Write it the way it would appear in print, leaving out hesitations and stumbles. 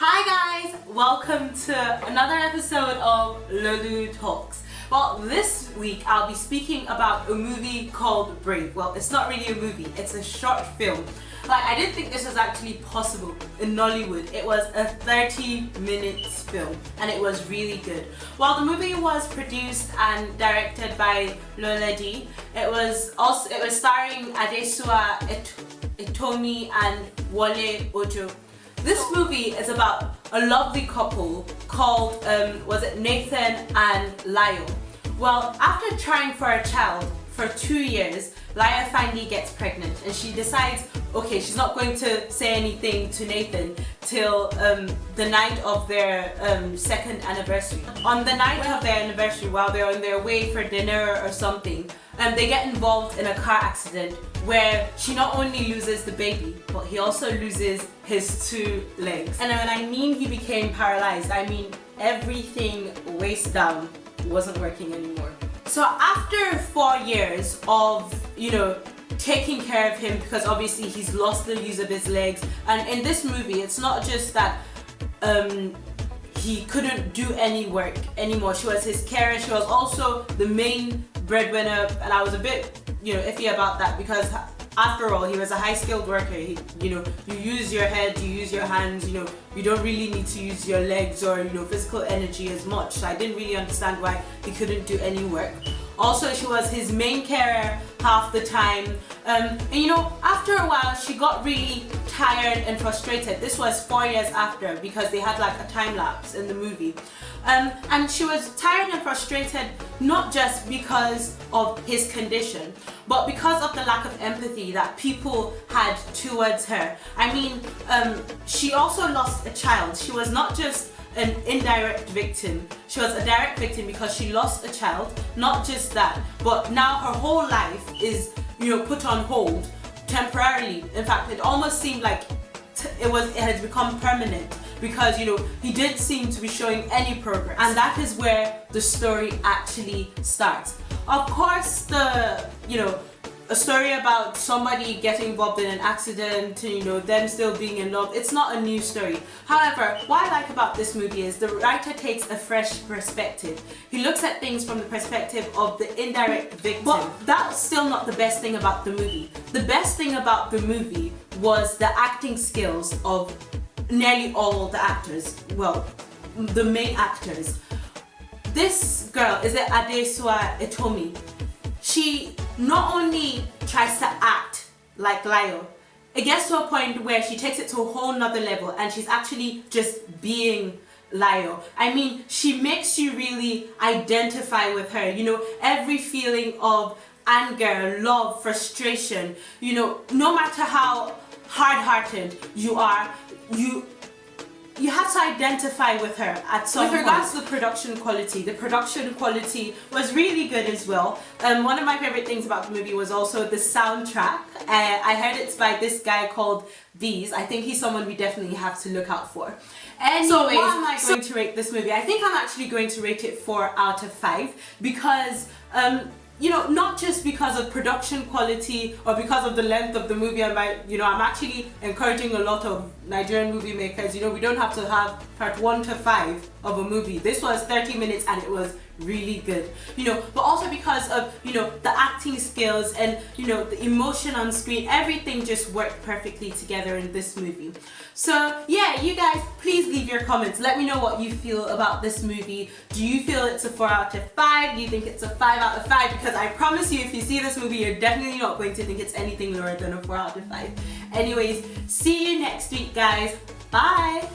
Hi guys, welcome to another episode of Lowla-Dee Talks. Well, this week I'll be speaking about a movie called Brave. Well, it's not really a movie, it's a short film. Like, I didn't think this was actually possible in Nollywood. It was a 30-minute film and it was really good. Well, the movie was produced and directed by Lowla-Dee. It was starring Adesua, Etomi and Wole. This movie is about a lovely couple called, Nathan and Lyle. Well, after trying for a child for 2 years, Lyle finally gets pregnant and she decides, okay, she's not going to say anything to Nathan till the night of their second anniversary. On the night of their anniversary, while they're on their way for dinner or something, they get involved in a car accident where she not only loses the baby, but he also loses his 2 legs. And when I mean he became paralyzed, I mean everything waist down wasn't working anymore. So after 4 years of, taking care of him, because obviously he's lost the use of his legs, and in this movie it's not just that he couldn't do any work anymore. She was his carer, she was also the main breadwinner, and I was a bit iffy about that because after all, he was a high-skilled worker. You use your head, you use your hands, you don't really need to use your legs or physical energy as much. So I didn't really understand why he couldn't do any work. Also, she was his main carer half the time. And after a while, she got really tired and frustrated. This was 4 years after because they had like a time lapse in the movie. And she was tired and frustrated not just because of his condition, but because of the lack of empathy that people had towards her. I mean, she also lost a child. She was not just an indirect victim, she was a direct victim because she lost a child. Not just that, but now her whole life is put on hold temporarily. In fact, it almost seemed like it has become permanent because he didn't seem to be showing any progress, and that is where the story actually starts. Of course, a story about somebody getting involved in an accident, them still being in love, it's not a new story. However, what I like about this movie is the writer takes a fresh perspective. He looks at things from the perspective of the indirect victim. But that's still not the best thing about the movie. The best thing about the movie was the acting skills of nearly all the actors. Well, the main actors. This girl, is it Adesua Etomi? She not only tries to act like Lyle, it gets to a point where she takes it to a whole nother level and she's actually just being Lyle. I mean, she makes you really identify with her. Every feeling of anger, love, frustration, no matter how hard-hearted you are, you have to identify with her at some point. With regards to the production quality was really good as well. One of my favorite things about the movie was also the soundtrack. I heard it's by this guy called Bees. I think he's someone we definitely have to look out for. Anyways, so what am I going to rate this movie? I think I'm actually going to rate it 4 out of 5 because not just because of production quality or because of the length of the movie. I'm actually encouraging a lot of Nigerian movie makers. We don't have to have part 1 to 5 of a movie. This was 30 minutes and it was really good. But also because of, the acting skills and, the emotion on screen, everything just worked perfectly together in this movie. So yeah, you guys, please leave your comments. Let me know what you feel about this movie. Do you feel it's a 4 out of 5? Do you think it's a 5 out of 5? Because I promise you, if you see this movie, you're definitely not going to think it's anything lower than a 4 out of 5. Anyways, see you next week, guys. Bye!